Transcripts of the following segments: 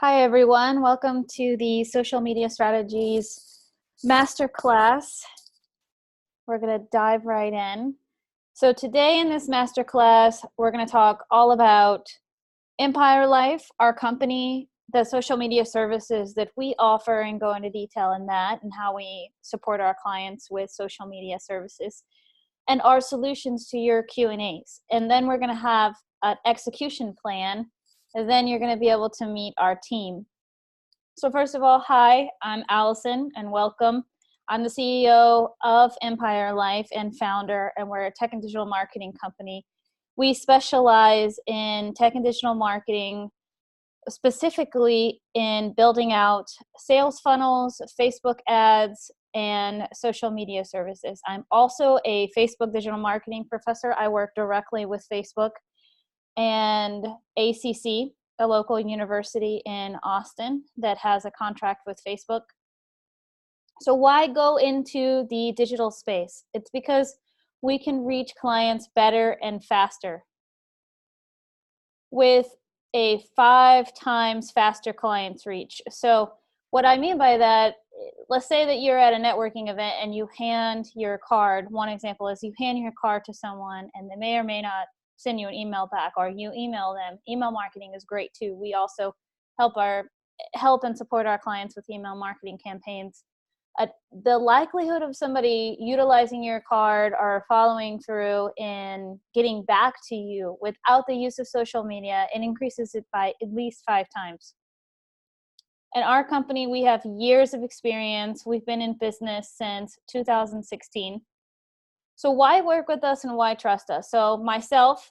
Hi, everyone. Welcome to the Social Media Strategies Masterclass. We're going to dive right in. So today in this masterclass, we're going to talk all about Empire Life, our company, the social media services that we offer, and go into detail in that and how we support our clients with social media services and our solutions to your Q&As. And then we're going to have an execution plan, and then you're going to be able to meet our team. So first of all, hi, I'm Allison and welcome. I'm the CEO of Empire Life and founder, and we're a tech and digital marketing company. We specialize in tech and digital marketing, specifically in building out sales funnels, Facebook ads, and social media services. I'm also a Facebook digital marketing professor. I work directly with Facebook and ACC, a local university in Austin that has a contract with Facebook. So why go into the digital space? It's because we can reach clients better and faster with a 5 times faster clients reach. So what I mean by that, let's say that you're at a networking event and you hand your card. One example is you hand your card to someone and they may or may not send you an email back, or you email them. Email marketing is great too. We also help and support our clients with email marketing campaigns. The likelihood of somebody utilizing your card or following through in getting back to you without the use of social media, it increases it by at least 5 times. In our company, we have years of experience. We've been in business since 2016. So why work with us and why trust us? So myself,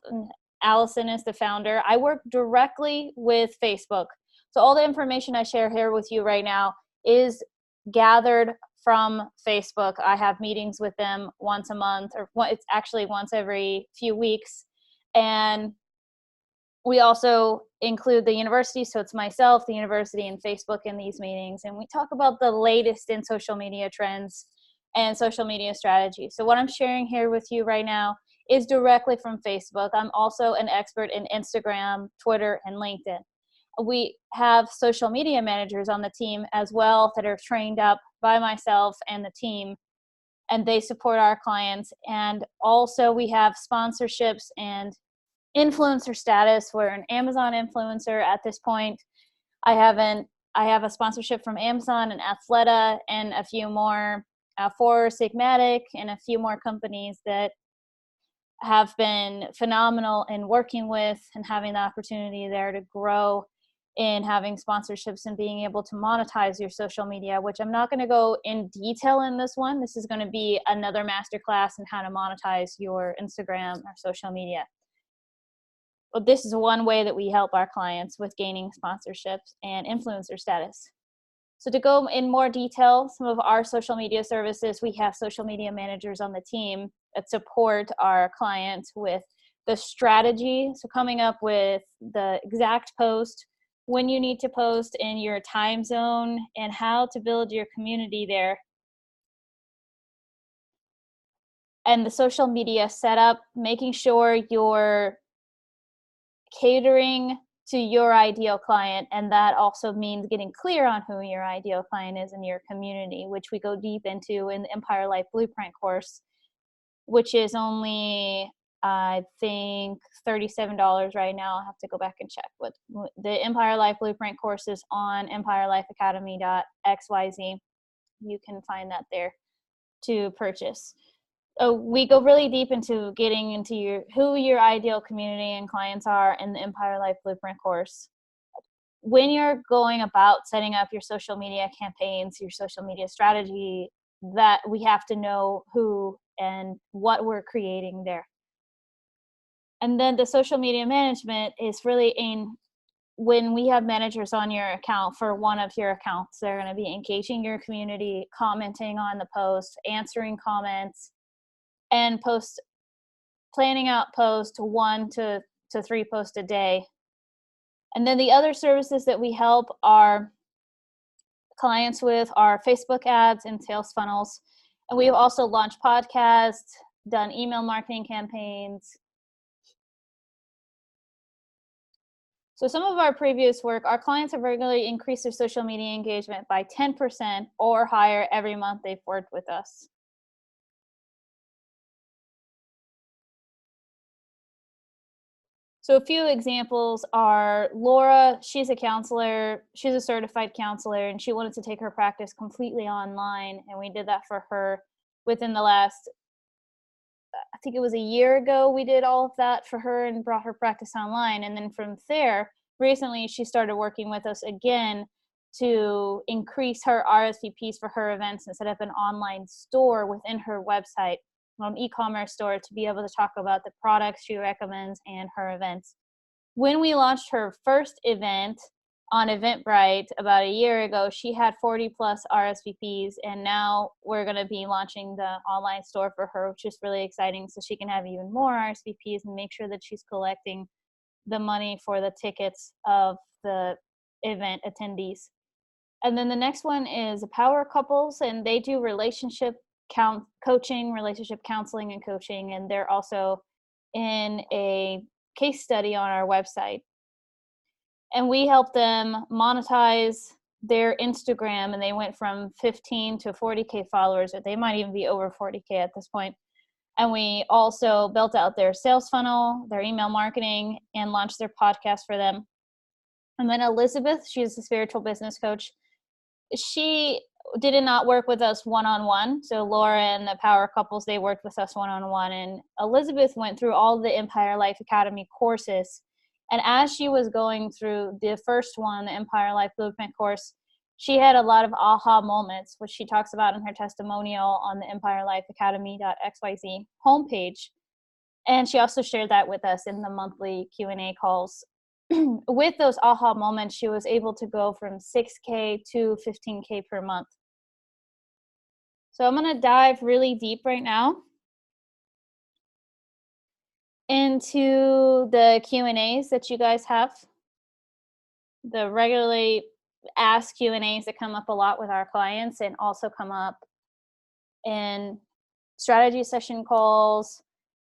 Allison is the founder. I work directly with Facebook. So all the information I share here with you right now is gathered from Facebook. I have meetings with them once a month, or it's actually once every few weeks. And we also include the university. So it's myself, the university, and Facebook in these meetings. And we talk about the latest in social media trends and social media strategy. So what I'm sharing here with you right now is directly from Facebook. I'm also an expert in Instagram, Twitter, and LinkedIn. We have social media managers on the team as well that are trained up by myself and the team, and they support our clients. And also we have sponsorships and influencer status. We're an Amazon influencer at this point. I have a sponsorship from Amazon and Athleta and a few more, for Sigmatic and a few more companies that have been phenomenal in working with and having the opportunity there to grow in having sponsorships and being able to monetize your social media, which I'm not going to go in detail in this one. This is going to be another masterclass on how to monetize your Instagram or social media. But this is one way that we help our clients with gaining sponsorships and influencer status. So to go in more detail, some of our social media services, we have social media managers on the team that support our clients with the strategy. So coming up with the exact post, when you need to post in your time zone, and how to build your community there. And the social media setup, making sure you're catering to your ideal client, and that also means getting clear on who your ideal client is in your community, which we go deep into in the Empire Life Blueprint course, which is only, I think, $37 right now. I'll have to go back and check. What the Empire Life Blueprint course is on empirelifeacademy.xyz. You can find that there to purchase. So we go really deep into getting into who your ideal community and clients are in the Empire Life Blueprint course. When you're going about setting up your social media campaigns, your social media strategy, that we have to know who and what we're creating there. And then the social media management is really when we have managers on your account for one of your accounts, they're going to be engaging your community, commenting on the post, answering comments, and planning out posts 1 to 3 posts a day. And then the other services that we help our clients with are Facebook ads and sales funnels. And we've also launched podcasts, done email marketing campaigns. So some of our previous work, our clients have regularly increased their social media engagement by 10% or higher every month they've worked with us. So a few examples are Laura, she's a counselor, she's a certified counselor, and she wanted to take her practice completely online. And we did that for her within the last, I think it was a year ago, we did all of that for her and brought her practice online. And then from there, recently she started working with us again to increase her RSVPs for her events and set up an online store within her website, e-commerce store, to be able to talk about the products she recommends and her events. When we launched her first event on Eventbrite about a year ago, she had 40 plus RSVPs, and now we're going to be launching the online store for her, which is really exciting, so she can have even more RSVPs and make sure that she's collecting the money for the tickets of the event attendees. And then the next one is Power Couples, and they do relationship coaching, relationship counseling and coaching, and they're also in a case study on our website. And we help them monetize their Instagram, and they went from 15 to 40K followers, or they might even be over 40K at this point. And we also built out their sales funnel, their email marketing, and launched their podcast for them. And then Elizabeth, she's a spiritual business coach. She did not work with us one-on-one. So Laura and the Power Couples, they worked with us one-on-one. And Elizabeth went through all the Empire Life Academy courses. And as she was going through the first one, the Empire Life Blueprint course, she had a lot of aha moments, which she talks about in her testimonial on the empirelifeacademy.xyz homepage. And she also shared that with us in the monthly Q&A calls. With those aha moments, she was able to go from 6K to 15K per month. So I'm going to dive really deep right now into the Q&As that you guys have, the regularly asked Q&As that come up a lot with our clients and also come up in strategy session calls.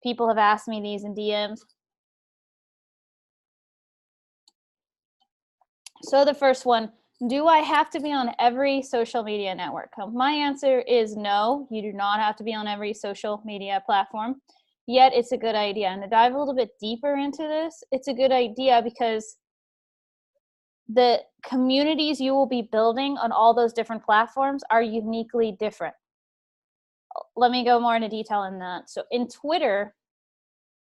People have asked me these in DMs. So the first one, do I have to be on every social media network? My answer is no, you do not have to be on every social media platform. Yet it's a good idea. And to dive a little bit deeper into this, it's a good idea because the communities you will be building on all those different platforms are uniquely different. Let me go more into detail in that. So in Twitter,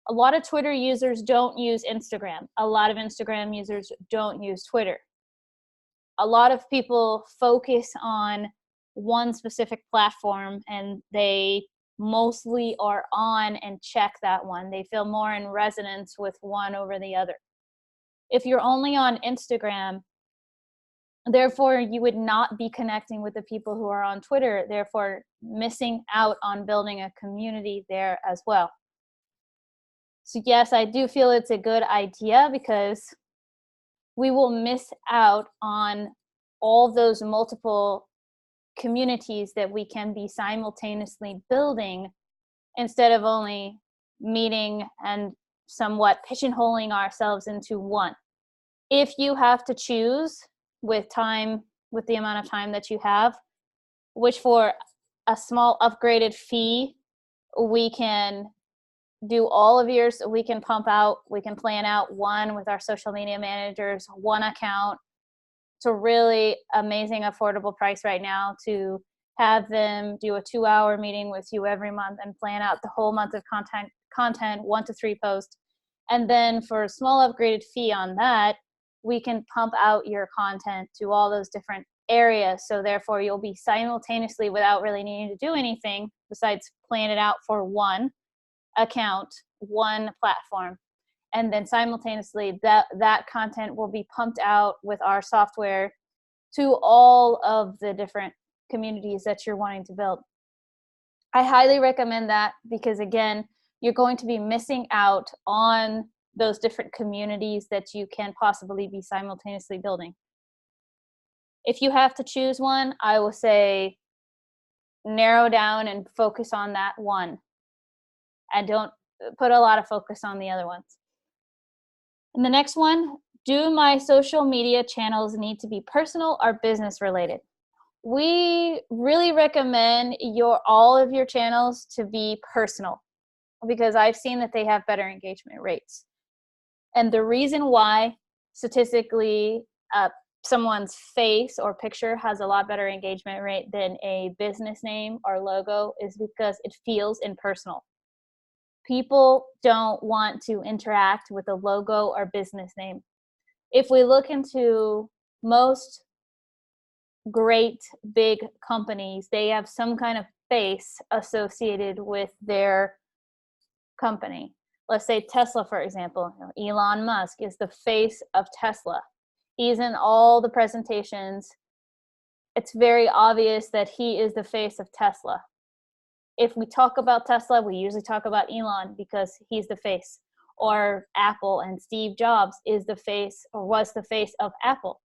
a lot of Twitter users don't use Instagram. A lot of Instagram users don't use Twitter. A lot of people focus on one specific platform and they mostly are on and check that one. They feel more in resonance with one over the other. If you're only on Instagram, therefore you would not be connecting with the people who are on Twitter, therefore missing out on building a community there as well. So yes, I do feel it's a good idea because we will miss out on all those multiple communities that we can be simultaneously building instead of only meeting and somewhat pigeonholing ourselves into one. If you have to choose with time, with the amount of time that you have, which for a small upgraded fee, we can do all of yours. We can we can plan out one with our social media managers, one account. It's a really amazing, affordable price right now to have them do a 2-hour meeting with you every month and plan out the whole month of content 1 to 3 posts. And then for a small upgraded fee on that, we can pump out your content to all those different areas. So therefore you'll be simultaneously, without really needing to do anything besides plan it out for one account, one platform, and then simultaneously that content will be pumped out with our software to all of the different communities that you're wanting to build. I highly recommend that because again, you're going to be missing out on those different communities that you can possibly be simultaneously building. If you have to choose one, I will say narrow down and focus on that one. And don't put a lot of focus on the other ones. And the next one, Do my social media channels need to be personal or business related? We really recommend all of your channels to be personal because I've seen that they have better engagement rates. And the reason why statistically someone's face or picture has a lot better engagement rate than a business name or logo is because it feels impersonal. People don't want to interact with a logo or business name. If we look into most great big companies, they have some kind of face associated with their company. Let's say Tesla, for example. Elon Musk is the face of Tesla. He's in all the presentations. It's very obvious that he is the face of Tesla. If we talk about Tesla, we usually talk about Elon because he's the face. Or Apple and Steve Jobs is the face or was the face of Apple.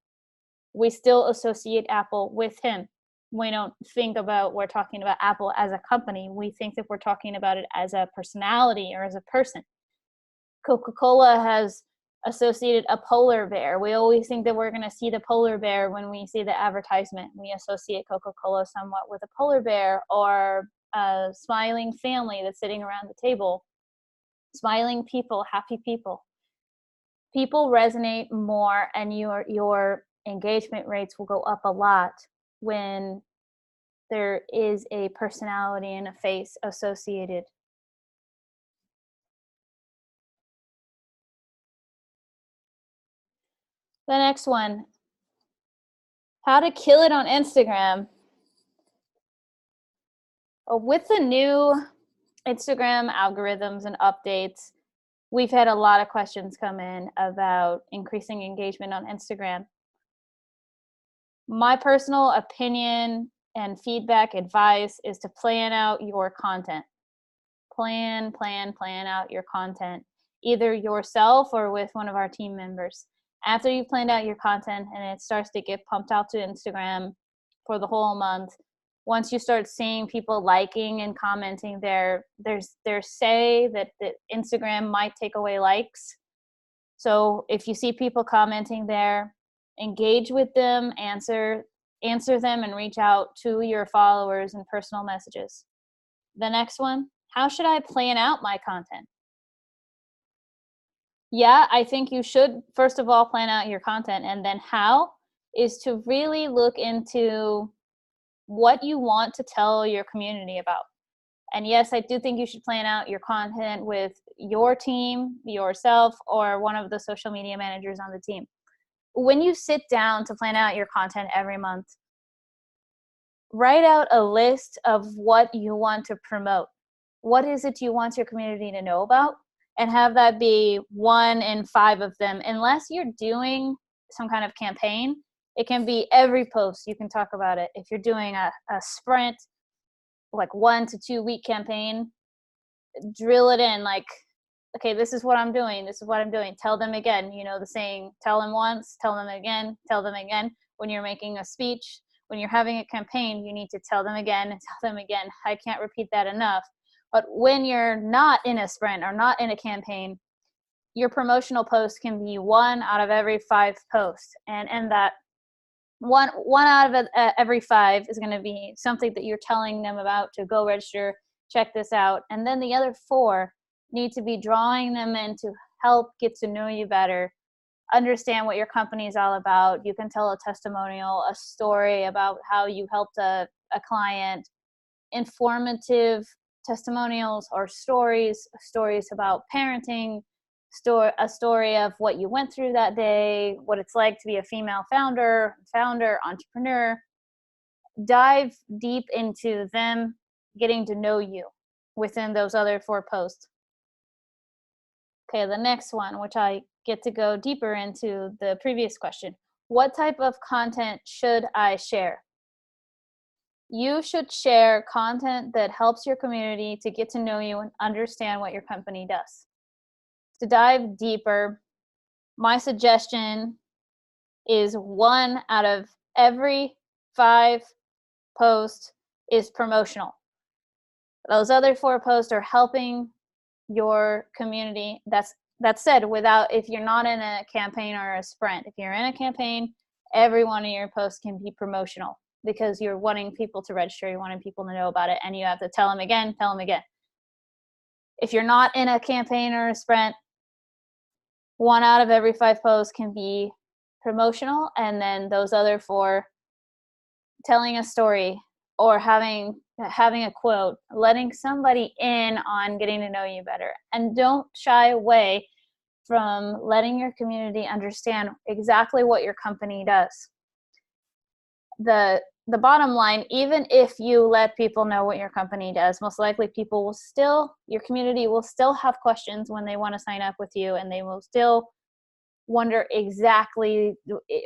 We still associate Apple with him. We don't think about we're talking about Apple as a company. We think that we're talking about it as a personality or as a person. Coca-Cola has associated a polar bear. We always think that we're going to see the polar bear when we see the advertisement. We associate Coca-Cola somewhat with a polar bear or a smiling family that's sitting around the table. Smiling people, happy people. People resonate more, and your engagement rates will go up a lot when there is a personality and a face associated. The next one, how to kill it on Instagram. With the new Instagram algorithms and updates, we've had a lot of questions come in about increasing engagement on Instagram. My personal opinion and feedback advice is to plan out your content. Plan out your content, either yourself or with one of our team members. After you've planned out your content and it starts to get pumped out to Instagram for the whole month, once you start seeing people liking and commenting there, there's say that Instagram might take away likes. So if you see people commenting there, engage with them, answer them, and reach out to your followers in personal messages. The next one, how should I plan out my content? Yeah, I think you should, first of all, plan out your content. And then how is to really look into what you want to tell your community about. And yes, I do think you should plan out your content with your team, yourself, or one of the social media managers on the team. When you sit down to plan out your content every month, write out a list of what you want to promote. What is it you want your community to know about? And have that be 1 in 5 of them. Unless you're doing some kind of campaign, it can be every post you can talk about it. If you're doing a sprint, like 1 to 2 week campaign, drill it in like, okay, this is what I'm doing. This is what I'm doing. Tell them again. You know the saying, tell them once, tell them again, tell them again. When you're making a speech, when you're having a campaign, you need to tell them again and tell them again. I can't repeat that enough. But when you're not in a sprint or not in a campaign, your promotional post can be 1 out of every 5 posts. And that one out of every 5 is going to be something that you're telling them about to go register, check this out. And then the other 4 need to be drawing them in to help get to know you better, understand what your company is all about. You can tell a testimonial, a story about how you helped a client, informative testimonials or stories about parenting, a story of what you went through that day, what it's like to be a female founder, entrepreneur. Dive deep into them getting to know you within those other 4 posts. Okay, the next one, which I get to go deeper into the previous question. What type of content should I share? You should share content that helps your community to get to know you and understand what your company does. To dive deeper, my suggestion is 1 out of every 5 posts is promotional. Those other 4 posts are helping your community. That's that said, if you're not in a campaign or a sprint, if you're in a campaign, every one of your posts can be promotional because you're wanting people to register, you're wanting people to know about it, and you have to tell them again. If you're not in a campaign or a sprint, 1 out of every 5 posts can be promotional, and then those other 4, telling a story or having a quote, letting somebody in on getting to know you better. And don't shy away from letting your community understand exactly what your company does. The bottom line, even if you let people know what your company does, most likely your community will still have questions when they want to sign up with you, and they will still wonder exactly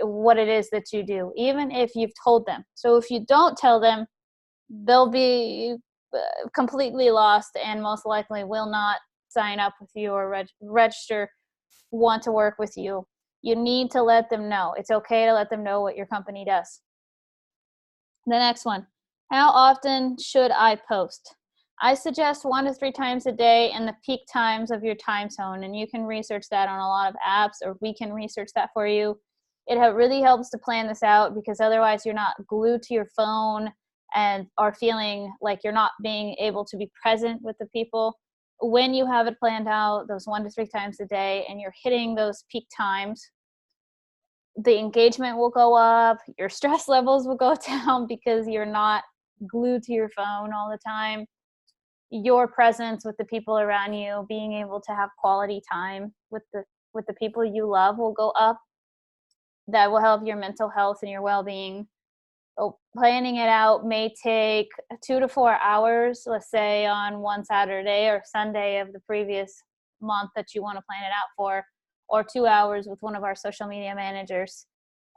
what it is that you do, even if you've told them. So if you don't tell them, they'll be completely lost and most likely will not sign up with you or register, want to work with you. You need to let them know. It's okay to let them know what your company does. The next one, how often should I post? I suggest 1 to 3 times a day in the peak times of your time zone, and you can research that on a lot of apps, or we can research that for you. It really helps to plan this out, because otherwise you're not glued to your phone and are feeling like you're not being able to be present with the people. When you have it planned out, those 1 to 3 times a day, and you're hitting those peak times, the engagement will go up, your stress levels will go down because you're not glued to your phone all the time. Your presence with the people around you, being able to have quality time with the people you love, will go up. That will help your mental health and your well-being. Planning it out may take 2 to 4 hours, let's say on one Saturday or Sunday of the previous month that you want to plan it out for, or 2 hours with one of our social media managers.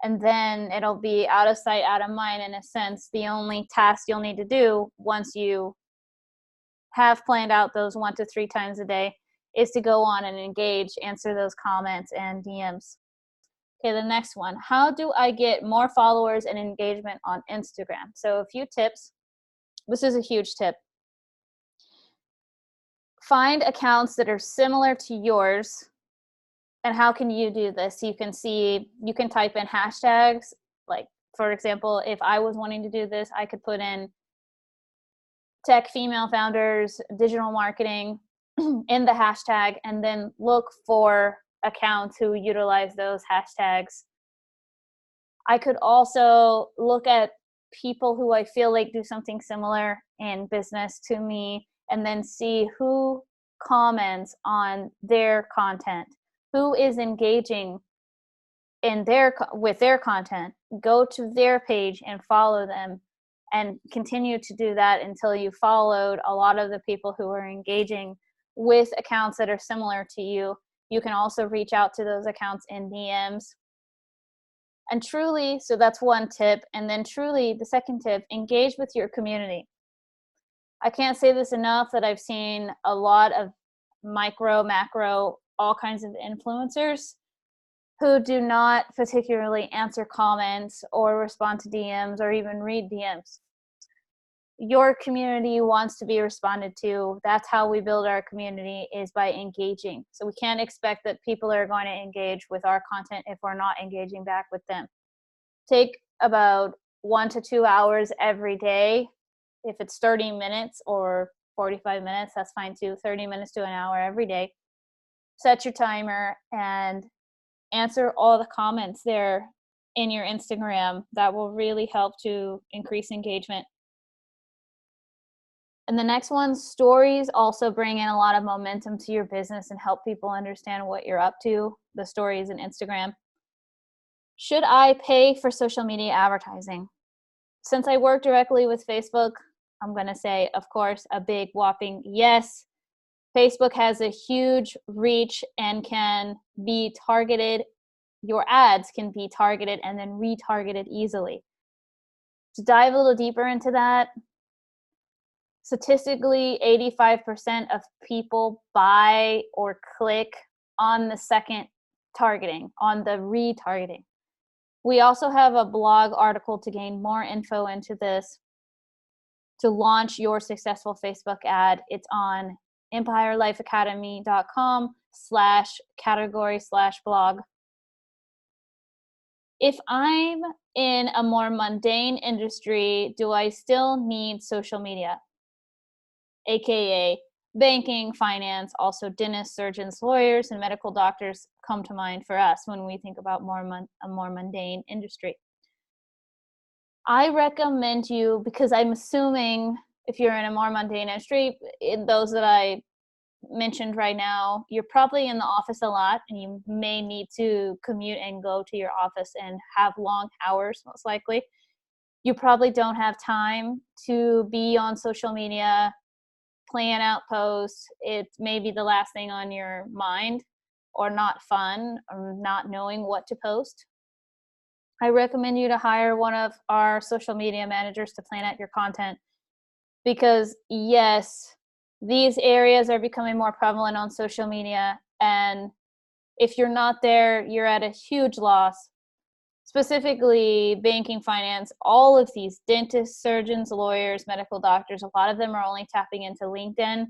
And then it'll be out of sight, out of mind, in a sense. The only task you'll need to do once you have planned out those 1 to 3 times a day is to go on and engage, answer those comments and DMs. Okay, the next one. How do I get more followers and engagement on Instagram? So a few tips. This is a huge tip. Find accounts that are similar to yours. And how can you do this? You can type in hashtags. Like, for example, if I was wanting to do this, I could put in tech female founders, digital marketing in the hashtag, and then look for accounts who utilize those hashtags. I could also look at people who I feel like do something similar in business to me, and then see who comments on their content, who is engaging with their content. Go to their page and follow them, and continue to do that until you followed a lot of the people who are engaging with accounts that are similar to you. You can also reach out to those accounts in DMs. And truly, so that's one tip. And then truly, the second tip, engage with your community. I can't say this enough, that I've seen a lot of micro, macro, all kinds of influencers who do not particularly answer comments or respond to DMs or even read DMs. Your community wants to be responded to. That's how we build our community, is by engaging. So we can't expect that people are going to engage with our content if we're not engaging back with them. Take about 1 to 2 hours every day. If it's 30 minutes or 45 minutes, that's fine too. 30 minutes to an hour every day. Set your timer and answer all the comments there in your Instagram. That will really help to increase engagement. And the next one, stories also bring in a lot of momentum to your business and help people understand what you're up to, the stories in Instagram. Should I pay for social media advertising? Since I work directly with Facebook, I'm going to say, of course, a big whopping yes. Facebook has a huge reach and can be targeted. Your ads can be targeted and then retargeted easily. To dive a little deeper into that, statistically, 85% of people buy or click on the second targeting, on the retargeting. We also have a blog article to gain more info into this, to launch your successful Facebook ad. It's on empirelifeacademy.com /category/blog. If I'm in a more mundane industry, do I still need social media? AKA banking, finance, also dentists, surgeons, lawyers, and medical doctors come to mind for us when we think about a more mundane industry. I recommend you, because I'm assuming if you're in a more mundane industry, in those that I mentioned right now, you're probably in the office a lot and you may need to commute and go to your office and have long hours, most likely. You probably don't have time to be on social media, plan out posts. It may be the last thing on your mind, or not fun, or not knowing what to post. I recommend you to hire one of our social media managers to plan out your content, because yes, these areas are becoming more prevalent on social media, and if you're not there, you're at a huge loss. Specifically banking, finance, all of these dentists, surgeons, lawyers, medical doctors, a lot of them are only tapping into LinkedIn,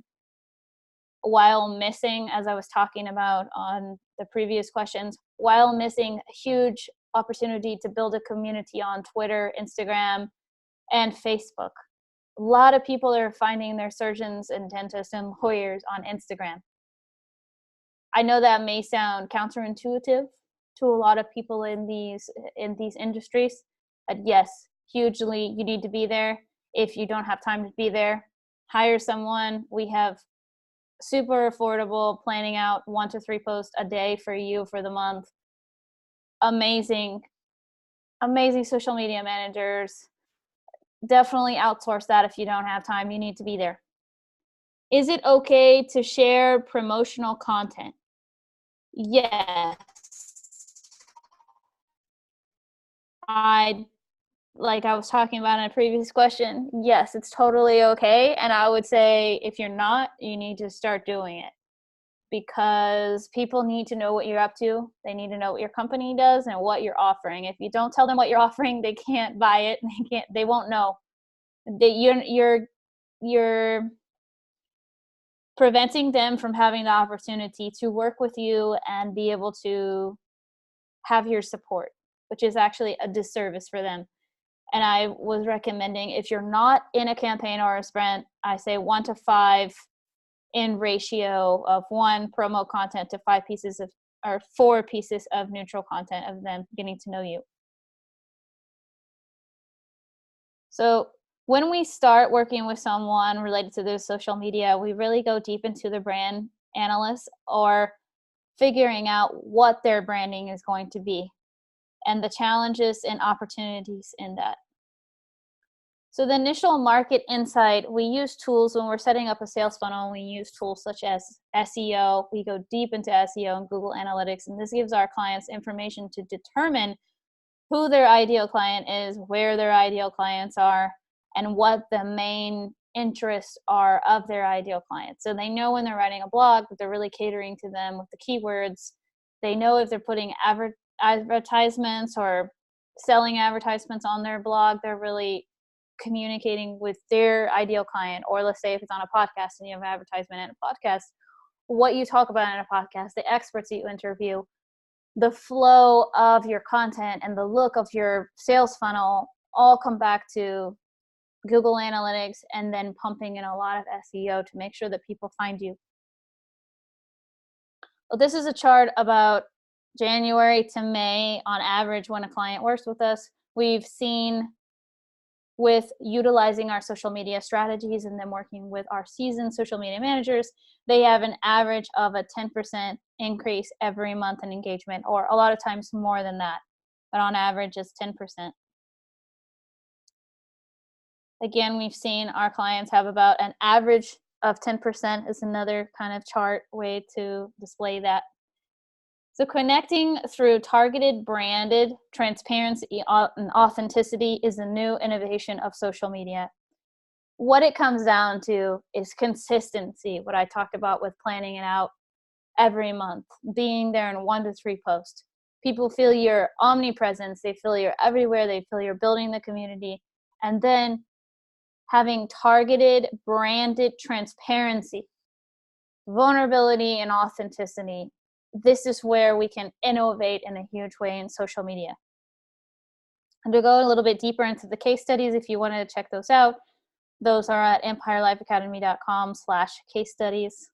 while missing, as I was talking about on the previous questions, while missing a huge opportunity to build a community on Twitter, Instagram, and Facebook. A lot of people are finding their surgeons and dentists and lawyers on Instagram. I know that may sound counterintuitive to a lot of people in these industries, but yes, hugely, you need to be there. If you don't have time to be there, hire someone. We have super affordable planning out 1 to 3 posts a day for you for the month. Amazing social media managers. Definitely outsource that if you don't have time. You need to be there. Is it okay to share promotional content? Yes. Like I was talking about in a previous question, yes, it's totally okay. And I would say if you're not, you need to start doing it, because people need to know what you're up to. They need to know what your company does and what you're offering. If you don't tell them what you're offering, they can't buy it. They won't know. You're preventing them from having the opportunity to work with you and be able to have your support, which is actually a disservice for them. And I was recommending, if you're not in a campaign or a sprint, I say 1 to 5 in ratio of 1 promo content to 4 pieces of neutral content of them getting to know you. So when we start working with someone related to their social media, we really go deep into the brand analysis, or figuring out what their branding is going to be and the challenges and opportunities in that. So the initial market insight, we use tools when we're setting up a sales funnel. We use tools such as SEO. We go deep into SEO and Google Analytics, and this gives our clients information to determine who their ideal client is, where their ideal clients are, and what the main interests are of their ideal clients. So they know when they're writing a blog that they're really catering to them with the keywords. They know if they're putting advertisements or selling advertisements on their blog, they're really communicating with their ideal client. Or let's say if it's on a podcast and you have an advertisement in a podcast, what you talk about in a podcast, the experts that you interview, the flow of your content, and the look of your sales funnel all come back to Google Analytics, and then pumping in a lot of SEO to make sure that people find you. Well, this is a chart about January to May on average when a client works with us. We've seen, with utilizing our social media strategies and then working with our seasoned social media managers, they have an average of a 10% increase every month in engagement, or a lot of times more than that, but on average it's 10%. Again, we've seen our clients have about an average of 10% is another kind of chart way to display that. So connecting through targeted, branded transparency and authenticity is a new innovation of social media. What it comes down to is consistency, what I talked about with planning it out every month, being there in 1 to 3 posts. People feel your omnipresence, they feel you're everywhere, they feel you're building the community, and then having targeted, branded transparency. vulnerability and authenticity. This is where we can innovate in a huge way in social media. And to go a little bit deeper into the case studies, if you wanted to check those out, those are at empirelifeacademy.com/case studies.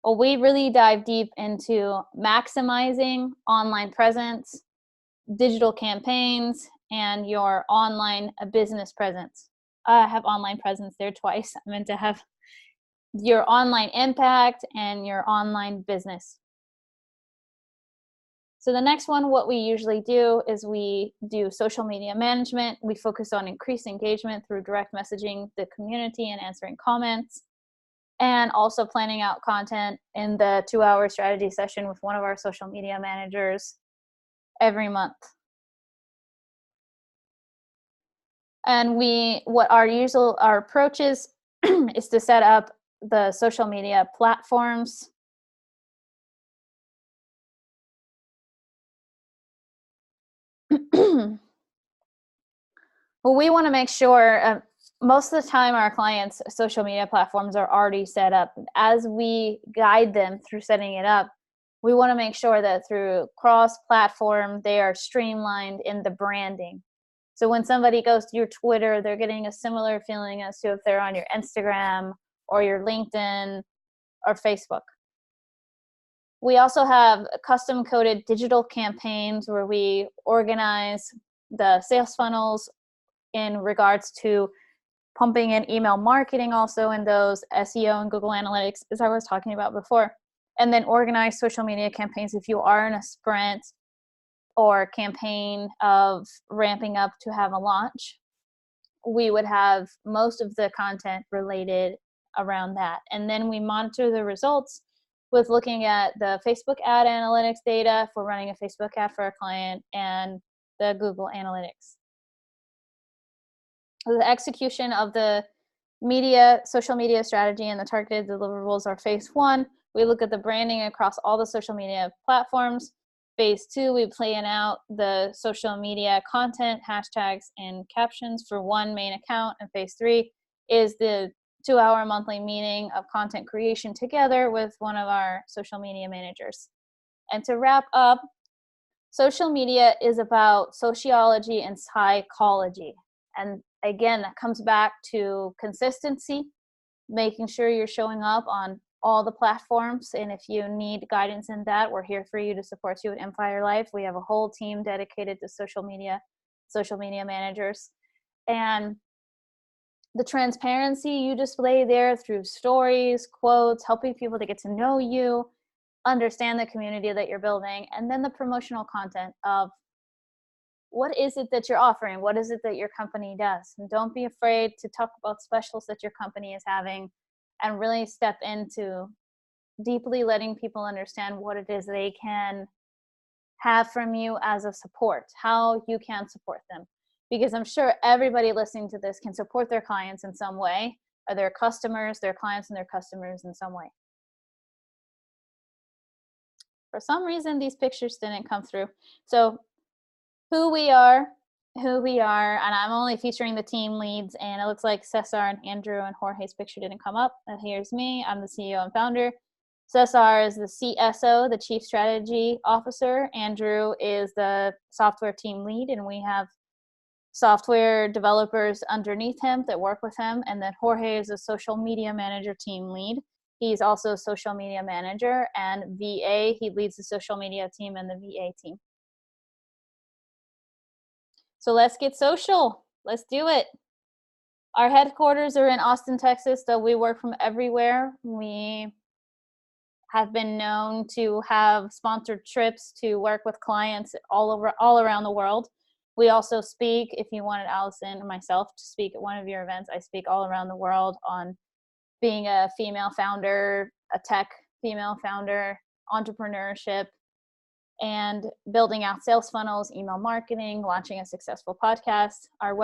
Well, we really dive deep into maximizing online presence, digital campaigns, and your online business presence. I have online presence there twice. I meant to have your online impact and your online business. So the next one, what we usually do is we do social media management. We focus on increased engagement through direct messaging the community and answering comments, and also planning out content in the 2-hour strategy session with one of our social media managers every month. And what our approach is is to set up the social media platforms. Well, we want to make sure most of the time our clients' social media platforms are already set up. As we guide them through setting it up, we want to make sure that through cross-platform, they are streamlined in the branding. So when somebody goes to your Twitter, they're getting a similar feeling as to if they're on your Instagram or your LinkedIn or Facebook. We also have custom coded digital campaigns where we organize the sales funnels in regards to pumping in email marketing, also in those SEO and Google Analytics, as I was talking about before, and then organize social media campaigns. If you are in a sprint or campaign of ramping up to have a launch, we would have most of the content related around that. And then we monitor the results with looking at the Facebook ad analytics data for running a Facebook ad for a client and the Google Analytics. The execution of the social media strategy and the targeted deliverables are phase 1. We look at the branding across all the social media platforms. Phase 2, we plan out the social media content, hashtags, and captions for one main account. And phase 3 is the 2-hour monthly meeting of content creation together with one of our social media managers. And to wrap up, social media is about sociology and psychology. And again, that comes back to consistency, making sure you're showing up on all the platforms. And if you need guidance in that, we're here for you to support you at Empire Life. We have a whole team dedicated to social media managers. And the transparency you display there through stories, quotes, helping people to get to know you, understand the community that you're building, and then the promotional content of what is it that you're offering? What is it that your company does? And don't be afraid to talk about specials that your company is having, and really step into deeply letting people understand what it is they can have from you as a support, how you can support them. Because I'm sure everybody listening to this can support their clients in some way, or their customers, their clients and their customers in some way. For some reason, these pictures didn't come through. So who we are, and I'm only featuring the team leads, and it looks like Cesar and Andrew and Jorge's picture didn't come up. And here's me, I'm the CEO and founder. Cesar is the CSO, the Chief Strategy Officer. Andrew is the software team lead, and we have software developers underneath him that work with him. And then Jorge is a social media manager team lead. He's also a social media manager and VA. He leads the social media team and the VA team. So let's get social. Let's do it. Our headquarters are in Austin, Texas, though we work from everywhere. We have been known to have sponsored trips to work with clients all around the world. We also speak, if you wanted Allison or myself to speak at one of your events, I speak all around the world on being a female founder, a tech female founder, entrepreneurship, and building out sales funnels, email marketing, launching a successful podcast. Our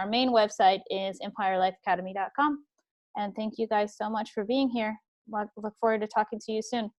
main website is empirelifeacademy.com. And thank you guys so much for being here. Look forward to talking to you soon.